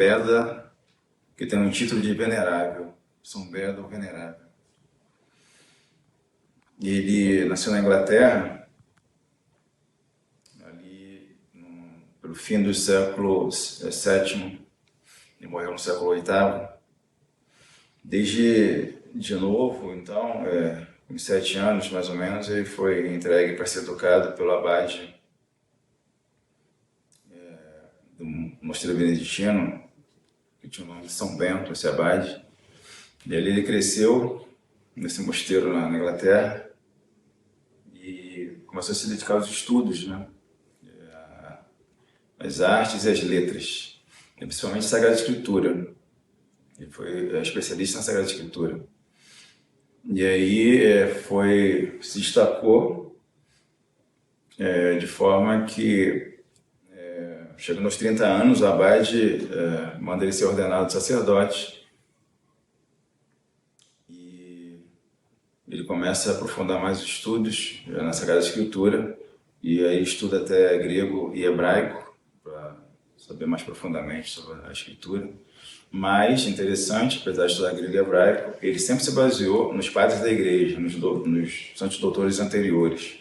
Beda, que tem um título de venerável, São Beda o Venerável. Ele nasceu na Inglaterra, ali pelo fim do século VII, e morreu no século VIII. Desde de novo, então, com 7 anos mais ou menos, ele foi entregue para ser educado pelo abade do mosteiro beneditino, que tinha o nome de São Bento, esse abade. E ali ele cresceu nesse mosteiro na Inglaterra e começou a se dedicar aos estudos, né? As artes e as letras, e principalmente a Sagrada Escritura. Ele foi especialista na Sagrada Escritura. E aí se destacou de forma que, chegando aos 30 anos, o abade manda ele ser ordenado sacerdote. E ele começa a aprofundar mais os estudos na Sagrada Escritura, e aí estuda até grego e hebraico, para saber mais profundamente sobre a Escritura. Mas, interessante, apesar de estudar grego e hebraico, ele sempre se baseou nos padres da igreja, nos santos doutores anteriores,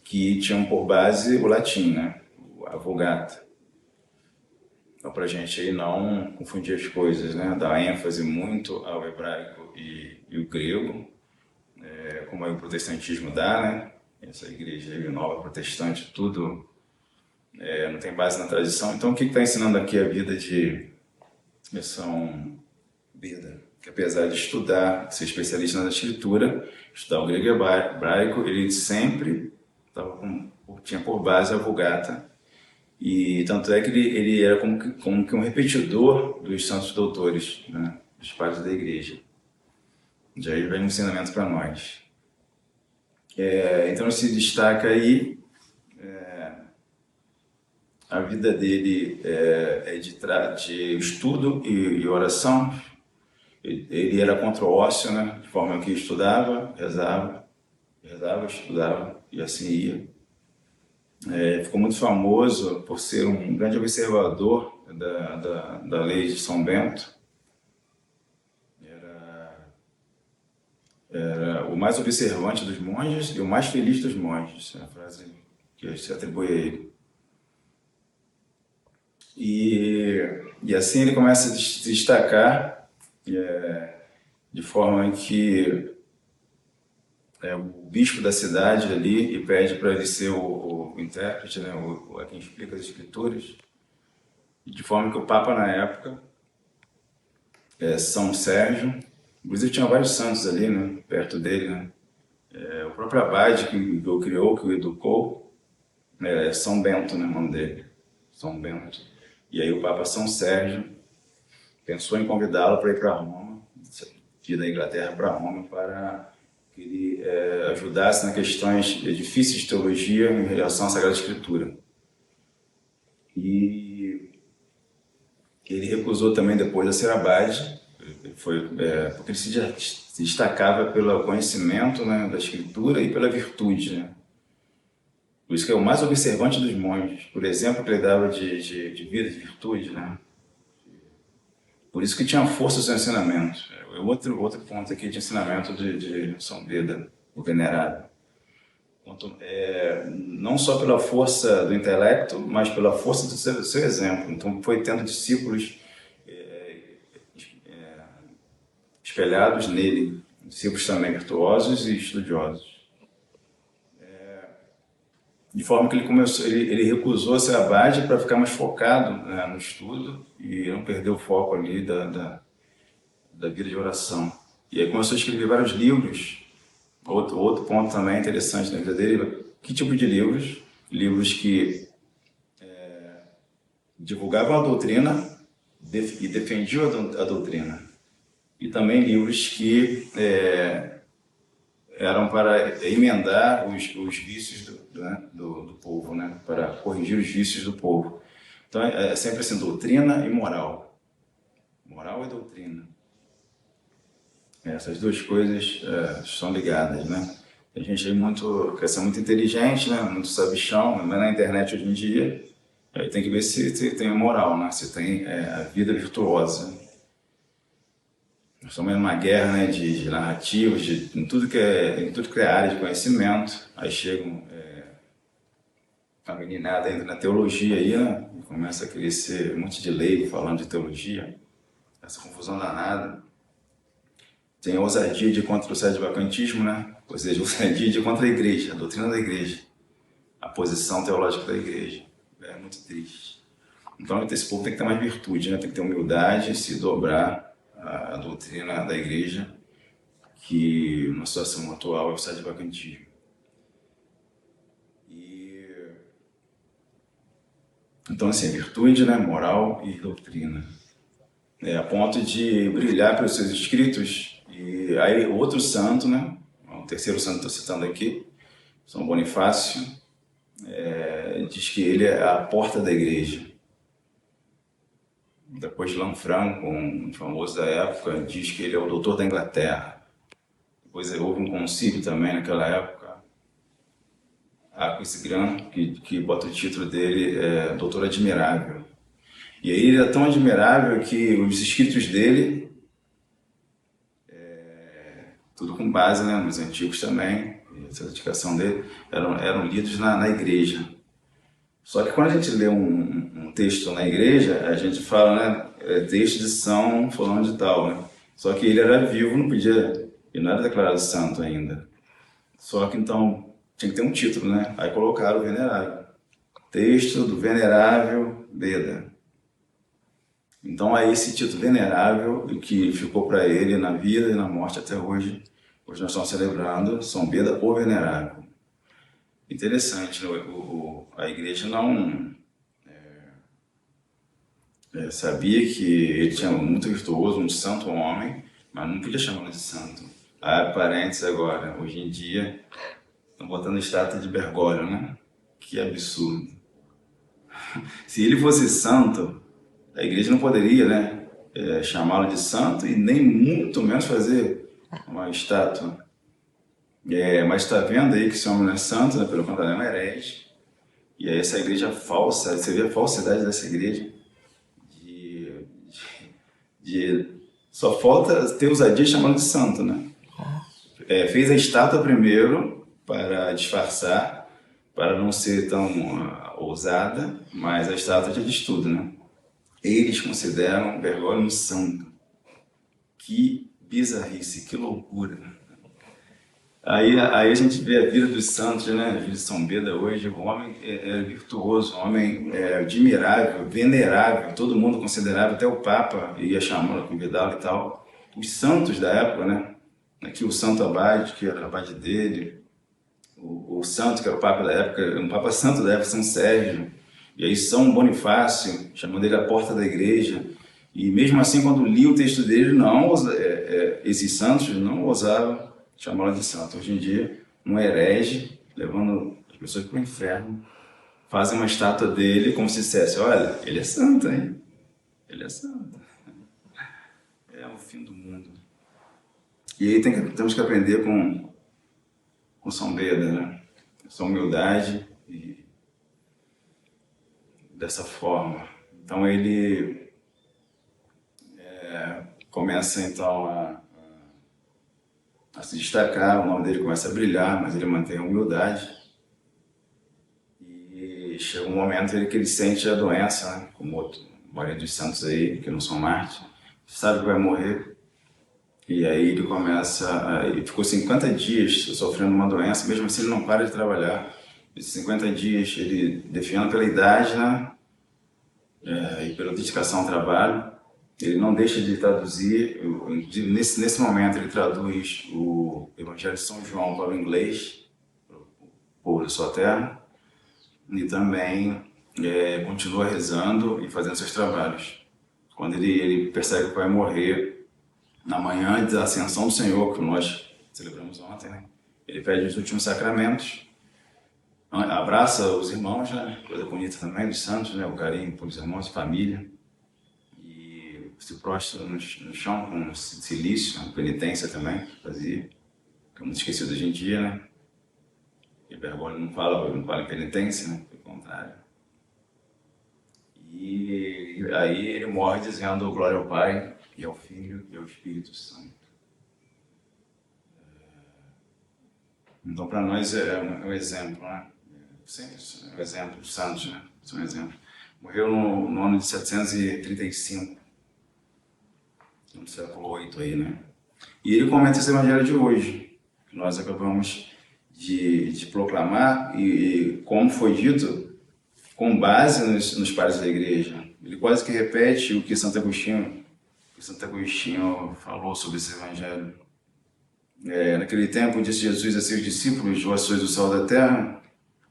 que tinham por base o latim, né? A Vulgata. Então, para a gente aí não confundir as coisas, né? Dar ênfase muito ao hebraico e o grego, como aí o protestantismo dá, né? Essa igreja aí, nova protestante, tudo não tem base na tradição. Então, o que está ensinando aqui a vida de São Beda? Que apesar de estudar, ser especialista na escritura, estudar o grego e hebraico, ele sempre tinha por base a Vulgata. E tanto é que ele era como que um repetidor dos santos doutores, né? Dos padres da igreja. Já aí vem um ensinamento para nós. Então se destaca aí a vida dele de estudo e oração. Ele era contra o ócio, né? De forma que estudava, rezava, estudava e assim ia. Ficou muito famoso por ser um grande observador da lei de São Bento. Era o mais observante dos monges e o mais feliz dos monges, é a frase que se atribui a ele. E assim ele começa a se destacar de forma que o bispo da cidade ali e pede para ele ser o intérprete, né, quem explica as escrituras, de forma que o Papa na época, São Sérgio, inclusive tinha vários santos ali, né, perto dele, né, o próprio abade que o criou, que o educou, São Bento, né, o nome dele, São Bento. E aí o Papa São Sérgio pensou em convidá-lo para ir para Roma, ir da Inglaterra para Roma, para que ele ajudasse nas questões difíceis de teologia em relação à Sagrada Escritura. E ele recusou também depois a ser abade, porque ele se destacava pelo conhecimento, né, da Escritura e pela virtude, né? Por isso que é o mais observante dos monges, por exemplo, que ele dava de vida, de virtude, né? Por isso que tinha força o seu ensinamento. Outro ponto aqui de ensinamento de São Beda, o Venerável. Não só pela força do intelecto, mas pela força do seu exemplo. Então foi tendo discípulos espelhados nele, discípulos também virtuosos e estudiosos. De forma que ele recusou ser abade para ficar mais focado, né, no estudo e não perder o foco ali da vida de oração. E aí começou a escrever vários livros. Outro ponto também interessante na vida dele: que tipo de livros? Livros que divulgavam a doutrina e defendiam a doutrina. E também livros que eram para emendar os vícios do povo, né? Para corrigir os vícios do povo. Então é sempre assim, doutrina e moral. Moral e doutrina. Essas duas coisas estão ligadas, né? Tem gente aí quer ser muito inteligente, né? Muito sabichão, mas na internet hoje em dia Aí tem que ver se tem a moral, né? Se tem a vida virtuosa. Nós estamos numa guerra, né, de narrativas, em tudo que é área de conhecimento. Aí chegam a meninada entra na teologia aí, né? E começa a crescer um monte de leigo falando de teologia. Essa confusão danada. Tem a ousadia de contra o sede-vacantismo, né? Ou seja, a ousadia de contra a igreja, a doutrina da igreja, a posição teológica da igreja. É muito triste. Então, esse povo tem que ter mais virtude, né? Tem que ter humildade, se dobrar à doutrina da igreja, que na situação atual é o sede-vacantismo. Então, assim, virtude, né? Moral e doutrina. A ponto de brilhar pelos seus escritos. E aí, outro santo, né? O terceiro santo que estou citando aqui, São Bonifácio, diz que ele é a porta da igreja. Depois de Lanfranco, um famoso da época, diz que ele é o doutor da Inglaterra. Depois houve um concílio também naquela época, Aquisgrã, que bota o título dele Doutor Admirável. E aí ele é tão admirável que os escritos dele, tudo com base, né, nos antigos também, essa dedicação dele, eram lidos na igreja. Só que quando a gente lê um texto na igreja, a gente fala, né, texto de São fulano de tal, né? Só que ele era vivo, não podia, ele não era declarado santo ainda. Só que então tinha que ter um título, né? Aí colocaram o venerável. Texto do venerável Beda. Então aí esse título venerável, que ficou para ele na vida e na morte até hoje, hoje nós estamos celebrando São Beda o Venerável. Interessante, né? A igreja não sabia que ele tinha muito virtuoso, um santo homem, mas não podia chamá-lo de santo. Ah, parênteses agora, hoje em dia estão botando estátua de Bergoglio, né? Que absurdo. Se ele fosse santo, a igreja não poderia, né, chamá-lo de santo e nem muito menos fazer uma estátua. Mas está vendo aí que esse homem não é santo, né? Pelo contrário, é um herege. E aí essa igreja falsa, você vê a falsidade dessa igreja. Só falta ter ousadia chamando de santo, né? Fez a estátua primeiro para disfarçar, para não ser tão ousada, mas a estátua já diz tudo, né? Eles consideram Bergoglio um santo. Que bizarrice, que loucura. Aí a gente vê a vida dos santos, né? A vida de São Beda hoje, o homem é virtuoso, o homem é admirável, venerável, todo mundo considerava, até o Papa ia chamá-lo, convidá-lo e tal. Os santos da época, né? Aqui o Santo Abade, que era o abade dele, o santo, que era o Papa da época, um Papa Santo da época, São Sérgio, e aí São Bonifácio, chamando ele a porta da igreja. E mesmo assim, quando li o texto dele, esses santos não ousavam chamá-lo de santo. Hoje em dia, um herege, levando as pessoas para o inferno, fazem uma estátua dele como se dissesse, olha, ele é santo, hein? Ele é santo. É o fim do mundo. E aí temos que aprender com São Beda, né? Essa humildade e dessa forma. Então ele começa então a se destacar, o nome dele começa a brilhar, mas ele mantém a humildade. E chega um momento que ele sente a doença, né? Como a maioria dos santos aí, que não são mártires, sabe que vai morrer. E aí ele começa, ele ficou 50 dias sofrendo uma doença, mesmo assim ele não para de trabalhar. Esses 50 dias ele defiando pela idade, né? E pela dedicação ao trabalho. Ele não deixa de traduzir, nesse momento ele traduz o Evangelho de São João para o inglês, para o povo da sua terra, e também continua rezando e fazendo seus trabalhos. Quando ele percebe que vai morrer, na manhã da Ascensão do Senhor, que nós celebramos ontem, né? Ele pede os últimos sacramentos, abraça os irmãos, né? Coisa bonita também dos santos, né? O carinho pelos irmãos, família. Se prostra no chão com silício, penitência também, fazia, que é muito esquecido hoje em dia, né? E Bergoglio não fala em penitência, né? Pelo contrário. E aí ele morre dizendo glória ao Pai, e ao Filho, e ao Espírito Santo. Então, para nós é um exemplo, né? Sempre é um exemplo, os santos, né? São um exemplo. Morreu no ano de 735, no século VIII aí, né? E ele comenta esse evangelho de hoje, que nós acabamos de proclamar, e como foi dito, com base nos pais da igreja. Ele quase que repete o que Santo Agostinho falou sobre esse evangelho. Naquele tempo disse Jesus a seus discípulos: vós sois o sal da terra.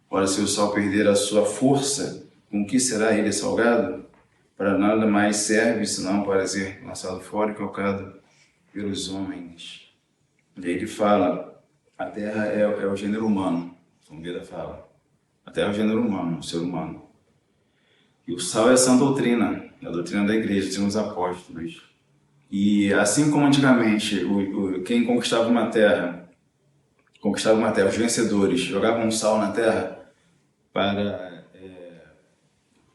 Ora, se o sal perder a sua força, com que será ele salgado? Para nada mais serve, senão para ser lançado fora e colocado pelos homens. E aí ele fala, a terra é o gênero humano. São Beda fala. A terra é o gênero humano, o ser humano. E o sal é a sã doutrina, a doutrina da igreja, são os apóstolos. E assim como antigamente, quem conquistava uma terra, os vencedores, jogavam sal na terra para,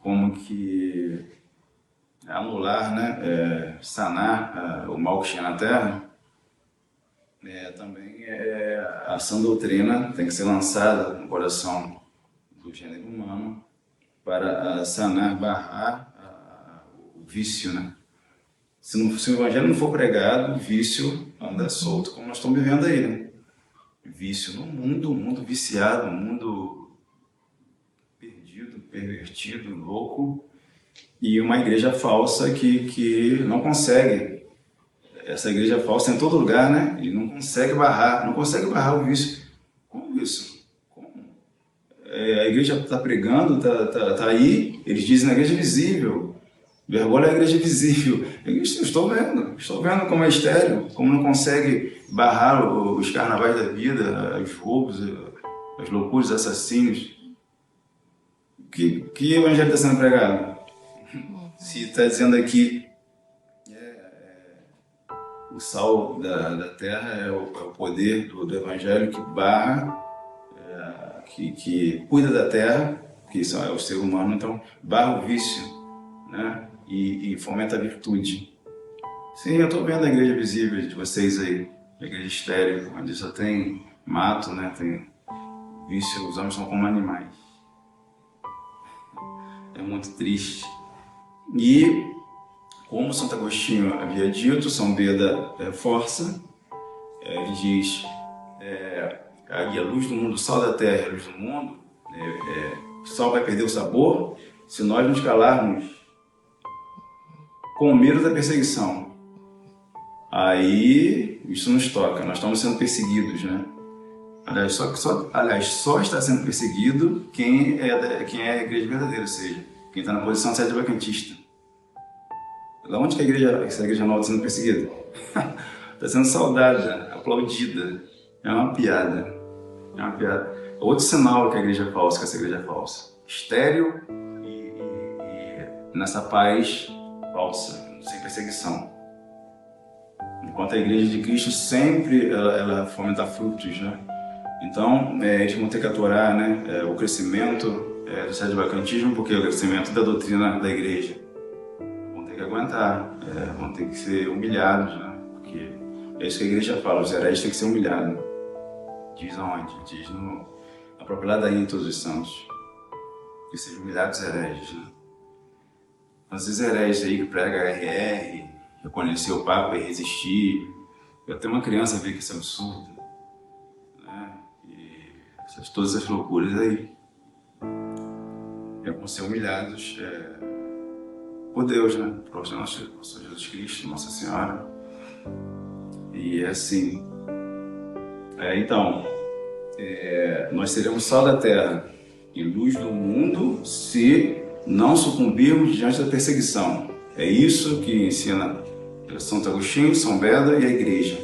como que, anular, né, sanar o mal que tinha na terra. Também a sã doutrina tem que ser lançada no coração do gênero humano para sanar, barrar o vício, né? Se o evangelho não for pregado, o vício anda solto, como nós estamos vivendo aí, né? Vício no mundo, mundo viciado, mundo perdido, pervertido, louco, e uma igreja falsa que não consegue. Essa igreja falsa em todo lugar, né? E não consegue barrar o vício. Como isso? Como? A igreja está pregando, tá aí, eles dizem na igreja visível. Vergonha é a igreja visível. Eu estou vendo como é estéril, como não consegue barrar os carnavais da vida, os roubos, as loucuras, os assassinos. Que evangelho está sendo pregado? Se está dizendo aqui o sal da terra é o poder do evangelho que barra, que cuida da terra, que é o ser humano, então barra o vício, né? E fomenta a virtude. Sim, eu estou vendo a igreja visível de vocês aí, a igreja estéril, onde só tem mato, né? Tem vício, os homens são como animais. É muito triste. E, como Santo Agostinho havia dito, São Beda reforça, ele diz, a luz do mundo, o sal da terra, a luz do mundo, o sal vai perder o sabor se nós nos calarmos com medo da perseguição. Aí, isso nos toca, nós estamos sendo perseguidos, né? Aliás, só está sendo perseguido quem é a igreja verdadeira, ou seja, quem está na posição sedevacantista. Da onde que essa igreja nova está sendo perseguida? Está sendo saudada, aplaudida. É uma piada. Outro sinal que a igreja é falsa, que essa igreja é falsa. Estéril e nessa paz falsa, sem perseguição. Enquanto a igreja de Cristo sempre ela fomenta frutos, né? Então, eles vão ter que aturar, né, o crescimento do sedevacantismo, porque é o crescimento da doutrina da igreja. Vão ter que aguentar, vão ter que ser humilhados, né? Porque é isso que a igreja fala, os hereges têm que ser humilhados. Diz aonde? Diz na própria ladainha de Todos os Santos. Que sejam humilhados os hereges, né? Esses hereges aí que pregam RR, reconhecer o Papa e resistir. Até uma criança vê que isso é absurdo, né? E todas essas loucuras aí vão ser humilhados por Deus, né? Por nosso Jesus Cristo, Nossa Senhora. E é assim. Então, nós seremos sal da terra e luz do mundo se não sucumbirmos diante da perseguição. É isso que ensina Santo Agostinho, São Beda e a igreja.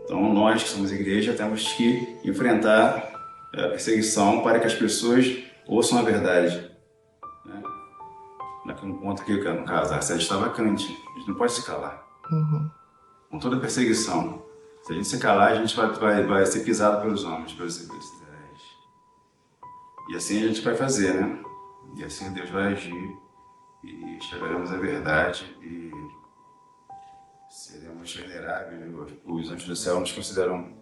Então, nós que somos igreja temos que enfrentar a perseguição para que as pessoas ouçam a verdade. Né? Naquele ponto aqui, no caso, a sede está vacante. A gente não pode se calar. Com toda a perseguição. Se a gente se calar, a gente vai ser pisado pelos homens, pelos hereges. E assim a gente vai fazer, né? E assim Deus vai agir e chegaremos à verdade e seremos veneráveis. Os anjos do céu nos considerarão